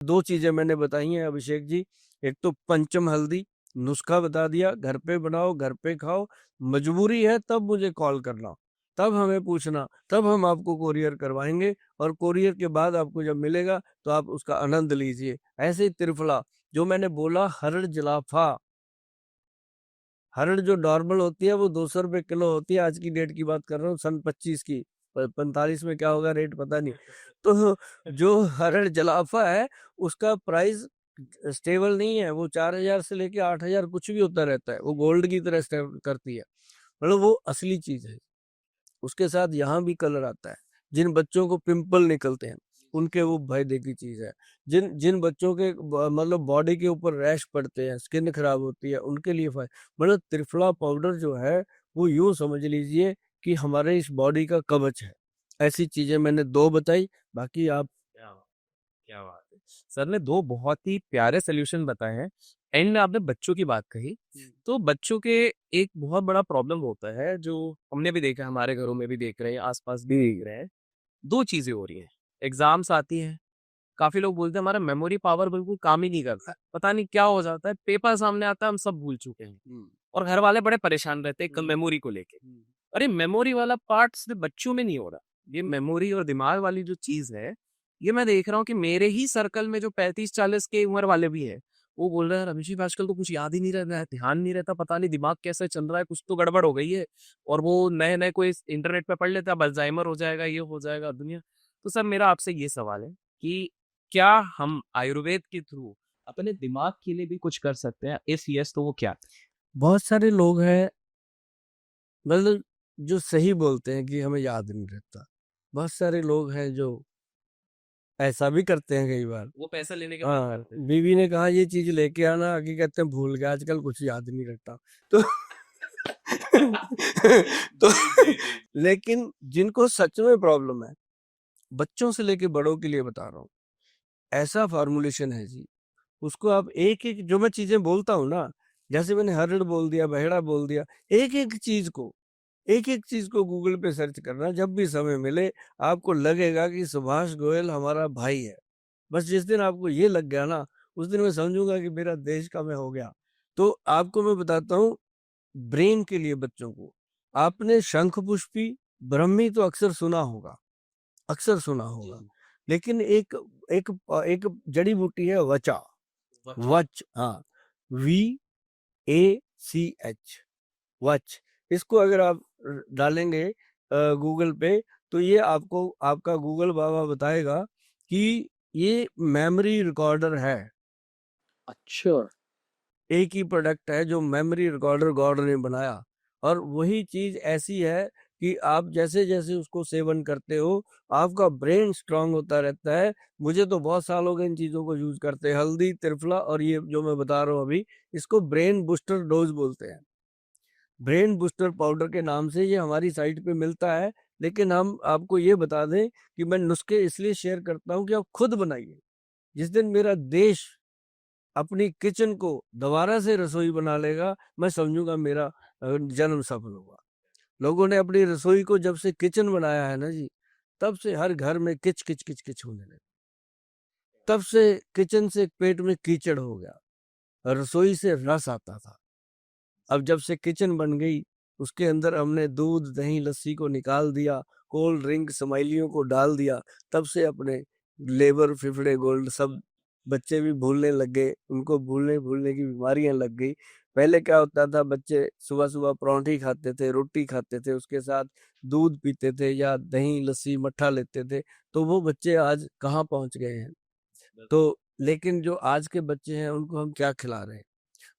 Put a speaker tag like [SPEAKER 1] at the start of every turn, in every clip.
[SPEAKER 1] 2 चीज़ें मैंने बताई हैं अभिषेक जी, एक तो पंचम हल्दी, नुस्खा बता दिया, घर पे बनाओ, घर पे खाओ, मजबूरी है तब मुझे कॉल करना, तब हमें पूछना, तब हम आपको कोरियर करवाएँगे और कोरियर के बाद आपको जब मिलेगा तो आप उसका आनंद लीजिए। ऐसे ही त्रिफला, जो मैंने बोला हरड़ जलाफा, हरड़ जो नॉर्मल होती है वो 200 रुपए किलो होती है, आज की डेट की बात कर रहा हूँ, सन 25 की। 45 में क्या होगा रेट पता नहीं। तो जो हरड़ जलाफा है उसका प्राइस स्टेबल नहीं है, वो 4000 से लेके 8000 कुछ भी होता रहता है, वो गोल्ड की तरह स्टेबल करती है, मतलब वो असली चीज है। उसके साथ यहाँ भी कलर आता है। जिन बच्चों को पिंपल निकलते हैं उनके वो फायदे की चीज है। जिन जिन बच्चों के मतलब बॉडी के ऊपर रैश पड़ते हैं, स्किन खराब होती है, उनके लिए मतलब त्रिफला पाउडर जो है वो यूं समझ लीजिए कि हमारे इस बॉडी का कवच है। ऐसी चीजें मैंने 2 बताई, बाकी आप।
[SPEAKER 2] क्या क्या बात है। सर ने दो बहुत ही प्यारे सोल्यूशन बताए हैं। एंड में आपने बच्चों की बात कही, तो बच्चों के एक बहुत बड़ा प्रॉब्लम होता है जो हमने भी देखा है, हमारे घरों में भी देख रहे हैं, आसपास भी देख रहे हैं। दो चीजें हो रही हैं। एग्जाम्स आती हैं, काफी लोग बोलते हैं हमारा मेमोरी पावर बिल्कुल काम ही नहीं करता है, पता नहीं क्या हो जाता है, पेपर सामने आता है हम सब भूल चुके हैं। और घर वाले बड़े परेशान रहते हैं मेमोरी को लेके। अरे मेमोरी वाला पार्ट सिर्फ बच्चों में नहीं हो रहा, ये मेमोरी और दिमाग वाली जो चीज है, ये मैं देख रहा हूँ कि मेरे ही सर्कल में जो 35-40 के उम्र वाले भी है, वो बोल रहे हैं अभिषेक आजकल तो कुछ याद ही नहीं रहता है, ध्यान नहीं रहता, पता नहीं दिमाग कैसे चल रहा है, कुछ तो गड़बड़ हो गई है। और वो नए नए कोई इंटरनेट पे पढ़ लेता है, अब अल्जाइमर हो जाएगा, ये हो जाएगा दुनिया। तो सर मेरा आपसे ये सवाल है कि क्या हम आयुर्वेद के थ्रू अपने दिमाग के लिए भी कुछ कर सकते हैं? इफ यस तो वो क्या?
[SPEAKER 1] बहुत सारे लोग हैं, मतलब जो सही बोलते हैं कि हमें याद नहीं रहता। बहुत सारे लोग हैं जो ऐसा भी करते हैं कई बार।
[SPEAKER 2] वो पैसा लेने के बाद
[SPEAKER 1] हाँ,
[SPEAKER 2] करते हैं।
[SPEAKER 1] बीवी ने कहा ये चीज लेके आना, आगे कहते हैं भूल गया, आजकल कुछ याद नहीं रहता। तो तो
[SPEAKER 2] जी जी जी।
[SPEAKER 1] लेकिन जिनको सच में प्रॉब्लम है, बच्चों से लेके बड़ों के लिए बता रहा हूँ, ऐसा फार्मूलेशन है जी। उसको आप एक एक जो मैं चीजें बोलता हूँ ना, जैसे मैंने हरड़ बोल दिया, बहेड़ा बोल दिया, एक एक चीज को गूगल पे सर्च करना जब भी समय मिले। आपको लगेगा कि सुभाष गोयल हमारा भाई है। बस जिस दिन आपको ये लग गया ना, उस दिन मैं समझूंगा कि मेरा देश का मैं हो गया। तो आपको मैं बताता हूँ, ब्रेन के लिए बच्चों को, आपने शंख पुष्पी, ब्रह्मी तो अक्सर सुना होगा, अक्सर सुना
[SPEAKER 2] जी।
[SPEAKER 1] होगा। लेकिन एक एक एक जड़ी बूटी है वचा,
[SPEAKER 2] अच्छा।
[SPEAKER 1] वच, हाँ, VACH, वच। इसको अगर आप डालेंगे गूगल पे, तो ये आपको आपका गूगल बाबा बताएगा कि ये मेमोरी रिकॉर्डर है।
[SPEAKER 2] अच्छा।
[SPEAKER 1] एक ही प्रोडक्ट है जो मेमोरी रिकॉर्डर गॉड ने बनाया। और वही चीज ऐसी है कि आप जैसे जैसे उसको सेवन करते हो, आपका ब्रेन स्ट्रांग होता रहता है। मुझे तो बहुत साल हो गए इन चीजों को यूज करते, हल्दी, त्रिफला और ये जो मैं बता रहा हूँ अभी, इसको ब्रेन बूस्टर डोज बोलते हैं। ब्रेन बूस्टर पाउडर के नाम से ये हमारी साइट पे मिलता है। लेकिन हम आपको ये बता दें कि मैं नुस्खे इसलिए शेयर करता हूँ कि आप खुद बनाइए। जिस दिन मेरा देश अपनी किचन को दोबारा से रसोई बना लेगा, मैं समझूंगा मेरा जन्म सफल होगा। लोगों ने अपनी रसोई को जब से किचन बनाया है ना जी, तब से हर घर में किच किच किच किच होने लगी। तब से किचन से पेट में कीचड़ हो गया, रसोई से रस आता था। अब जब से किचन बन गई, उसके अंदर हमने दूध, दही, लस्सी को निकाल दिया, कोल्ड ड्रिंक, स्माइलियों को डाल दिया, तब से अपने लेबर, फिफड़े, गोल्ड सब बच्चे भी भूलने लग गए, उनको भूलने भूलने की बीमारियां लग गई। पहले क्या होता था, बच्चे सुबह सुबह परांठी खाते थे, रोटी खाते थे, उसके साथ दूध पीते थे या दही, लस्सी, मट्ठा लेते थे। तो वो बच्चे आज कहाँ पहुंच गए हैं। तो लेकिन जो आज के बच्चे हैं उनको हम क्या खिला रहे हैं।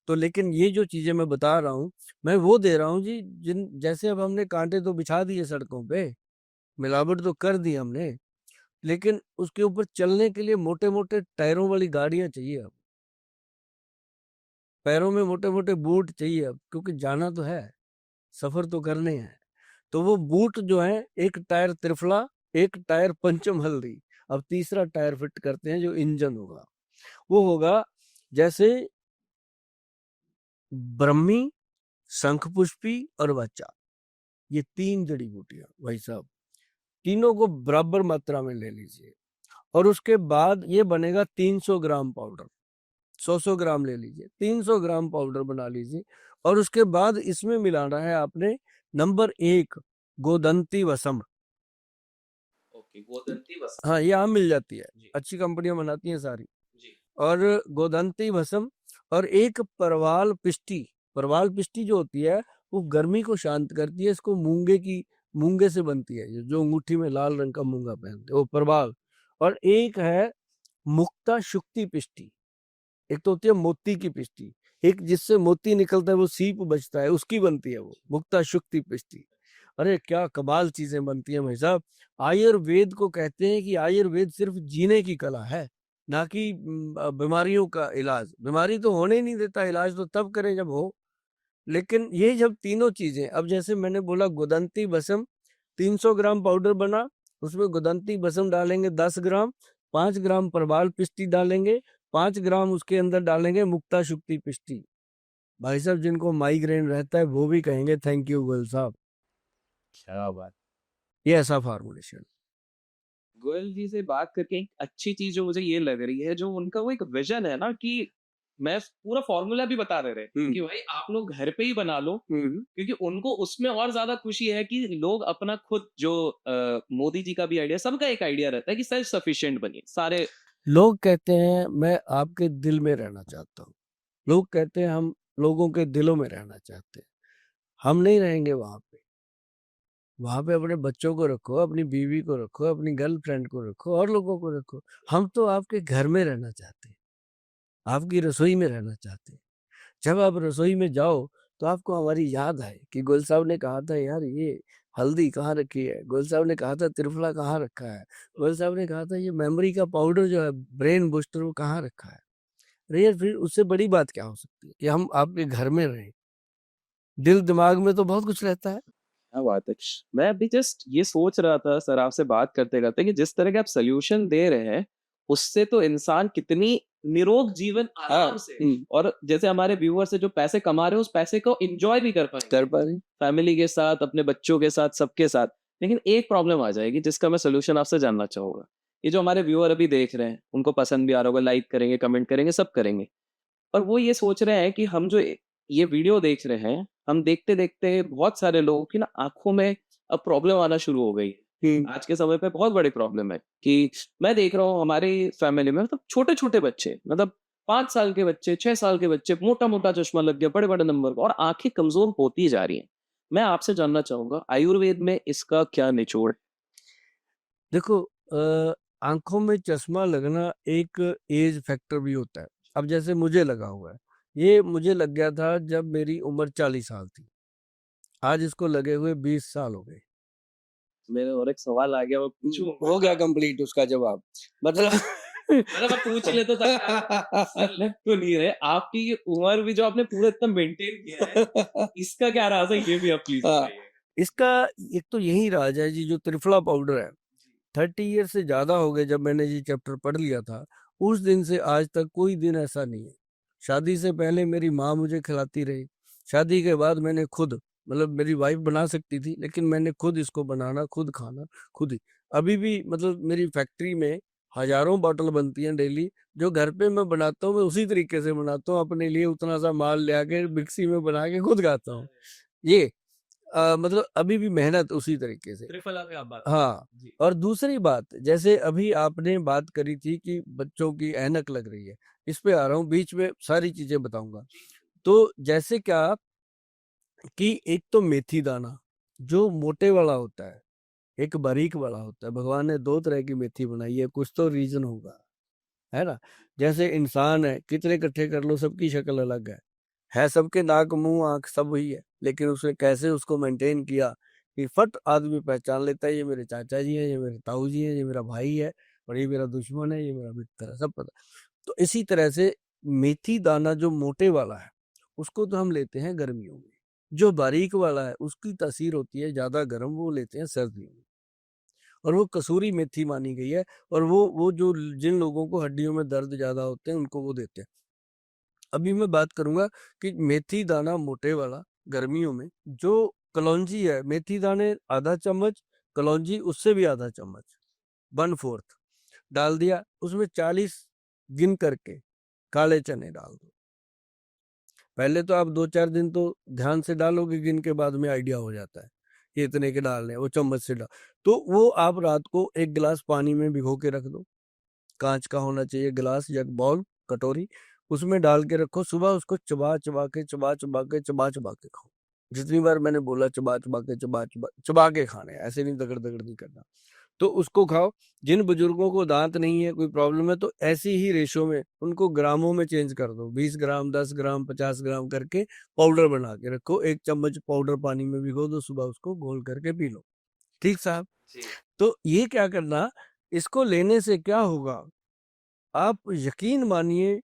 [SPEAKER 1] तो लेकिन ये जो चीजें मैं बता रहा हूँ, मैं वो दे रहा हूँ जी, जिन जैसे अब हमने कांटे तो बिछा दिए सड़कों पे, मिलावट तो कर दी हमने, लेकिन उसके ऊपर चलने के लिए मोटे मोटे टायरों वाली गाड़ियां चाहिए अब, पैरों में मोटे मोटे बूट चाहिए अब, क्योंकि जाना तो है, सफर तो करने हैं। तो वो बूट जो है, एक टायर त्रिफला, एक टायर पंचम हल्दी, अब तीसरा टायर फिट करते हैं जो इंजन होगा। वो होगा जैसे ब्रह्मी, शंखपुष्पी और वचा, ये 3 जड़ी बूटियां भाई साहब, तीनों को बराबर मात्रा में ले लीजिए। और उसके बाद ये बनेगा 300 ग्राम पाउडर। 100 ग्राम ले लीजिए, 300 ग्राम पाउडर बना लीजिए। और उसके बाद इसमें मिलाना है आपने नंबर 1 गोदंती वसम।
[SPEAKER 2] ओके, गोदंती बस।
[SPEAKER 1] हाँ, ये आम मिल जाती है,
[SPEAKER 2] जी
[SPEAKER 1] अच्छी कंपनियां बनाती हैं सारी।
[SPEAKER 2] जी।
[SPEAKER 1] और गोदंती भस्म, और एक परवाल पिष्टी। परवाल पिष्टी जो होती है वो गर्मी को शांत करती है। इसको मूंगे से बनती है, ये जो अंगूठी में लाल रंग का मूंगा पहनते हैं वो परवाल। और एक है मुक्ता शुक्ति पिष्टी। एक तो होती है मोती की पिष्टी, एक जिससे मोती निकलता है वो सीप बचता है, उसकी बनती है वो मुक्ता शुक्ति पिष्टी। अरे क्या कमाल चीजें बनती हैं भाई साहब। आयुर्वेद को कहते हैं कि आयुर्वेद सिर्फ जीने की कला है, ना कि बीमारियों का इलाज। बीमारी तो होने ही नहीं देता, इलाज तो तब करें जब हो। लेकिन ये जब तीनों चीजें, अब जैसे मैंने बोला गुदंती भस्म, 300 ग्राम पाउडर बना, उसमें गुदंती भस्म डालेंगे 10 ग्राम, 5 ग्राम परवाल पिष्टी डालेंगे, 5 ग्राम उसके अंदर डालेंगे मुक्ता शुक्ति पिष्टी। भाई साहब जिनको माइग्रेन रहता है वो भी कहेंगे थैंक यू गोयल साहब।
[SPEAKER 2] क्या बात।
[SPEAKER 1] ये ऐसा फार्मूलेशन।
[SPEAKER 2] गोयल जी से बात करके एक अच्छी चीज जो मुझे ये लग रही है, जो उनका वो एक विजन है ना, कि मैं पूरा फॉर्मूला भी बता दे रहे कि भाई आप लोग घर पे ही बना लो, क्योंकि उनको उसमें और ज्यादा खुशी है कि लोग अपना खुद जो मोदी जी का भी आइडिया, सबका एक आइडिया रहता है कि सेल्फ सफिशिएंट बनिए सारे।
[SPEAKER 1] लोग कहते हैं मैं आपके दिल में रहना चाहता हूँ, लोग कहते हैं हम लोगों के दिलों में रहना चाहते हैं। हम नहीं रहेंगे वहां पे। वहां पे अपने बच्चों को रखो, अपनी बीवी को रखो, अपनी गर्लफ्रेंड को रखो, और लोगों को रखो। हम तो आपके घर में रहना चाहते हैं, आपकी रसोई में रहना चाहते हैं। जब आप रसोई में जाओ तो आपको हमारी याद आए कि गुल साहब ने कहा था यार ये हल्दी कहाँ रखी है, गुल साहब ने कहा था त्रिफला कहाँ रखा है, गुल साहब ने कहा था ये मेमोरी का पाउडर जो है ब्रेन बूस्टर वो कहाँ रखा है। अरे यार फिर उससे बड़ी बात क्या हो सकती है कि हम आपके घर में रहें। दिल दिमाग में तो बहुत कुछ रहता है।
[SPEAKER 2] क्या बात है। मैं अभी जस्ट ये सोच रहा था सर आपसे बात करते करते कि जिस तरह के आप सोल्यूशन दे रहे हैं, उससे तो इंसान कितनी निरोग जीवन आराम से, और जैसे हमारे व्यूअर से जो पैसे कमा रहे हैं उस पैसे को एंजॉय भी कर पाएंगे फैमिली के साथ, अपने बच्चों के साथ, सबके साथ। लेकिन एक प्रॉब्लम आ जाएगी जिसका मैं सोल्यूशन आपसे जानना चाहूंगा। ये जो हमारे व्यूअर अभी देख रहे हैं, उनको पसंद भी आ रहा होगा, लाइक करेंगे, कमेंट करेंगे, सब करेंगे, और वो ये सोच रहे हैं कि हम जो ये वीडियो देख रहे हैं, हम देखते देखते बहुत सारे लोगों की ना आंखों में अब प्रॉब्लम आना शुरू हो गई। आज के समय पे बहुत बड़ी प्रॉब्लम है कि मैं देख रहा हूँ हमारी फैमिली में, मतलब छोटे छोटे बच्चे, मतलब 5 साल के बच्चे, 6 साल के बच्चे, मोटा मोटा चश्मा लग गया, बड़े बड़े नंबर का, और आंखें कमजोर होती जा रही हैं। मैं आपसे जानना चाहूंगा आयुर्वेद में इसका क्या निचोड़।
[SPEAKER 1] देखो आंखों में चश्मा लगना एक एज फैक्टर भी होता है। अब जैसे मुझे लगा हुआ है, ये मुझे लग गया था जब मेरी उम्र 40 साल थी। आज इसको लगे हुए 20 साल हो गए।
[SPEAKER 2] मेरे और एक सवाल आ गया, वो पूछूं?
[SPEAKER 1] हो गया कंप्लीट उसका जवाब। मतलब
[SPEAKER 2] मतलब आप पूछ ले तो सर लग तो नहीं रहे, आपकी ये उम्र भी जो आपने पूरा इतना मेंटेन किया है, इसका क्या राज है, ये भी आप प्लीज
[SPEAKER 1] हाँ,
[SPEAKER 2] बताइए।
[SPEAKER 1] इसका एक तो यही राज है जी, जो त्रिफला पाउडर है। 30 ईयर से ज्यादा हो गए जब मैंने ये चैप्टर पढ़ लिया था। उस दिन से आज तक कोई दिन ऐसा नहीं है। शादी से पहले मेरी माँ मुझे खिलाती रही, शादी के बाद मैंने खुद, मतलब मेरी वाइफ बना सकती थी लेकिन मैंने खुद इसको बनाना, खुद खाना, खुद ही। अभी भी मतलब मेरी फैक्ट्री में हजारों बॉटल बनती हैं डेली। जो घर पे मैं बनाता हूँ मैं उसी तरीके से बनाता हूँ, अपने लिए उतना सा माल ले आके मिक्सी में बना के खुद खाता हूँ। ये मतलब अभी भी मेहनत उसी तरीके से।
[SPEAKER 2] त्रिफला पे आप बात
[SPEAKER 1] हाँ।
[SPEAKER 2] जी।
[SPEAKER 1] और दूसरी बात, जैसे अभी आपने बात करी थी कि बच्चों की ऐनक लग रही है, इस पे आ रहा हूँ, बीच में सारी चीजें बताऊंगा। तो जैसे क्या कि एक तो मेथी दाना जो मोटे वाला होता है, एक बारीक वाला होता है। भगवान ने दो तरह की मेथी बनाई है, कुछ तो रीजन होगा, है ना। जैसे इंसान है, कितने इकट्ठे कर लो सबकी शक्ल अलग है सबके नाक मुंह आंख सब वही है, लेकिन उसने कैसे उसको मेंटेन किया कि फट आदमी पहचान लेता है ये मेरे चाचा जी हैं, ये मेरे ताऊ जी हैं, ये मेरा भाई है, और ये मेरा दुश्मन है, ये मेरा मित्र है, सब पता। तो इसी तरह से मेथी दाना जो मोटे वाला है उसको तो हम लेते हैं गर्मियों में, जो बारीक वाला है उसकी तासीर होती है ज्यादा गर्म, वो लेते हैं सर्दियों में। और वो कसूरी मेथी मानी गई है। और वो जो जिन लोगों को हड्डियों में दर्द ज्यादा होते हैं उनको वो देते हैं। अभी मैं बात करूंगा कि मेथी दाना मोटे वाला गर्मियों में, जो कलौंजी है, मेथी दाने आधा चम्मच, कलौंजी उससे भी आधा चम्मच, 1/4। डाल दिया, उसमें 40 गिन करके काले चने डाल दो। पहले तो आप 2-4 दिन तो ध्यान से डालोगे, गिन के बाद में आइडिया हो जाता है ये इतने के डालने, वो चम्मच से डाल। तो वो आप रात को 1 गिलास पानी में भिगो के रख दो, कांच का होना चाहिए गिलास या बाउल, कटोरी, उसमें डाल के रखो। सुबह उसको चबा चबा के चबा चबा के खाओ। जितनी बार मैंने बोला चबा के खाने, ऐसे नहीं दगड़ दगड़ नहीं करना। तो उसको खाओ। जिन बुजुर्गों को दांत नहीं है, कोई प्रॉब्लम है, तो ऐसी ही रेशो में उनको ग्रामों में चेंज कर दो, 20 ग्राम, 10 ग्राम, 50 ग्राम करके पाउडर बना के रखो। 1 चम्मच पाउडर पानी में भिगो दो, सुबह उसको घोल करके पी लो। ठीक साहब। तो ये क्या करना, इसको लेने से क्या होगा, आप यकीन मानिए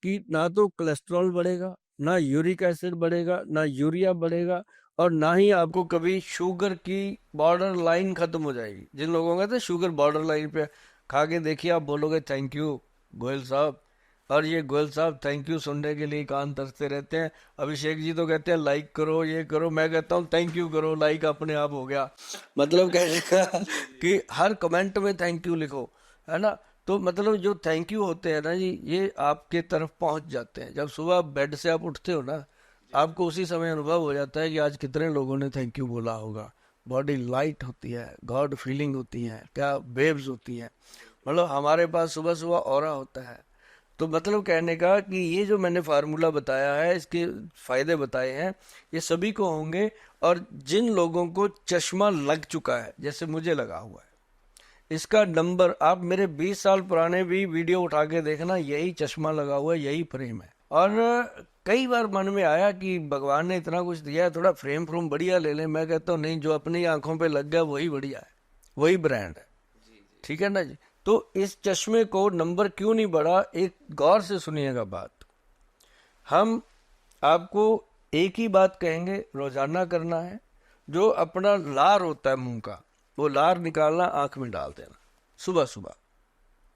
[SPEAKER 1] कि ना तो कोलेस्ट्रॉल बढ़ेगा, ना यूरिक एसिड बढ़ेगा, ना यूरिया बढ़ेगा, और ना ही आपको कभी शुगर की बॉर्डर लाइन खत्म हो जाएगी। जिन लोगों का तो शुगर बॉर्डर लाइन पे, खा के देखिए, आप बोलोगे थैंक यू गोयल साहब। और ये गोयल साहब थैंक यू सुनने के लिए कान तरसते रहते हैं। अभिषेक जी तो कहते हैं लाइक करो, ये करो, मैं कहता हूँ थैंक यू करो, लाइक अपने आप हो गया। मतलब कहने का कि हर कमेंट में थैंक यू लिखो, है ना। तो मतलब जो थैंक यू होते हैं ना जी, ये आपके तरफ पहुंच जाते हैं। जब सुबह बेड से आप उठते हो ना, आपको उसी समय अनुभव हो जाता है कि आज कितने लोगों ने थैंक यू बोला होगा। बॉडी लाइट होती है, गॉड फीलिंग होती है, क्या वेव्स होती है। मतलब हमारे पास सुबह सुबह ऑरा होता है। तो मतलब कहने का कि ये जो मैंने फार्मूला बताया है, इसके फायदे बताए हैं, ये सभी को होंगे। और जिन लोगों को चश्मा लग चुका है, जैसे मुझे लगा हुआ है, इसका नंबर आप मेरे 20 साल पुराने भी वीडियो उठा के देखना, यही चश्मा लगा हुआ है, यही फ्रेम है। और कई बार मन में आया कि भगवान ने इतना कुछ दिया है, थोड़ा फ्रेम फ्रूम बढ़िया ले लें। मैं कहता हूँ नहीं, जो अपनी आंखों पे लग गया वही बढ़िया है, वही ब्रांड है। ठीक है ना जी। तो इस चश्मे को नंबर क्यों नहीं बढ़ा, एक गौर से सुनिएगा बात। हम आपको एक ही बात कहेंगे, रोजाना करना है। जो अपना लार होता है मुंह का, वो लार निकालना, आंख में डाल देना सुबह सुबह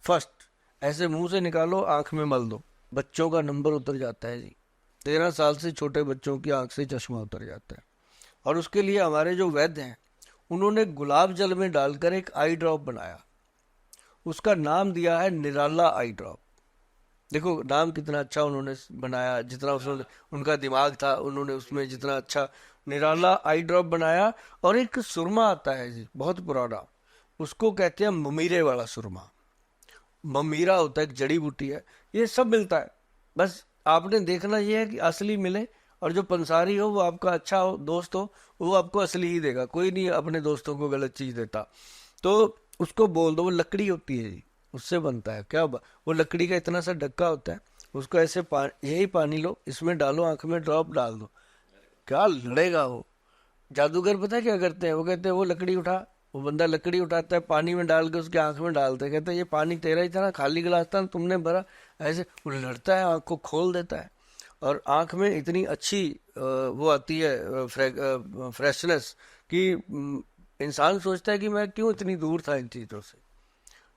[SPEAKER 1] फर्स्ट। ऐसे मुंह से निकालो, आंख में मल दो। बच्चों का नंबर उतर जाता है जी। 13 साल से छोटे बच्चों की आंख से चश्मा उतर जाता है। और उसके लिए हमारे जो वैद्य हैं, उन्होंने गुलाब जल में डालकर एक आई ड्रॉप बनाया। उसका नाम दिया है निराला आई ड्रॉप। देखो नाम कितना अच्छा उन्होंने बनाया, जितना उसने, उनका दिमाग था, उन्होंने उसमें जितना अच्छा निराला आई ड्रॉप बनाया। और एक सुरमा आता है जी, बहुत पुराना, उसको कहते हैं ममीरे वाला सुरमा। ममीरा होता है, एक जड़ी बूटी है। ये सब मिलता है, बस आपने देखना ये है कि असली मिले। और जो पंसारी हो, वो आपका अच्छा हो, दोस्त हो, वो आपको असली ही देगा। कोई नहीं अपने दोस्तों को गलत चीज देता। तो उसको बोल दो, वो लकड़ी होती है जी, उससे बनता है। वो लकड़ी का इतना सा डक्का होता है, उसको ऐसे यही पानी लो, इसमें डालो, आंख में ड्रॉप डाल दो, क्या लड़ेगा वो। जादूगर पता है क्या करते हैं, वो कहते हैं वो लकड़ी उठा, वो बंदा लकड़ी उठाता है, पानी में डाल के उसकी आंख में डालते हैं, कहते हैं ये पानी तेरा ही था ना, खाली गिलास था ना, तुमने भरा। ऐसे वो लड़ता है, आंख को खोल देता है। और आंख में इतनी अच्छी वो आती है फ्रेशनेस कि इंसान सोचता है कि मैं क्यों इतनी दूर था इन चीज़ों से।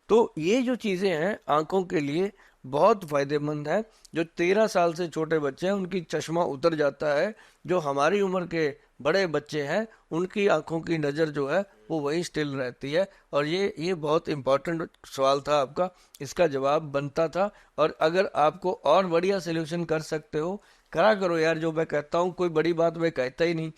[SPEAKER 1] तो ये जो चीज़ें हैं आंखों के लिए बहुत फायदेमंद है। जो 13 साल से छोटे बच्चे हैं उनकी चश्मा उतर जाता है। जो हमारी उम्र के बड़े बच्चे हैं उनकी आंखों की नज़र जो है वो वही स्टिल रहती है। और ये बहुत इम्पोर्टेंट सवाल था आपका, इसका जवाब बनता था। और अगर आपको और बढ़िया सोल्यूशन कर सकते हो, करा करो यार। जो मैं कहता हूँ कोई बड़ी बात मैं कहता ही नहीं,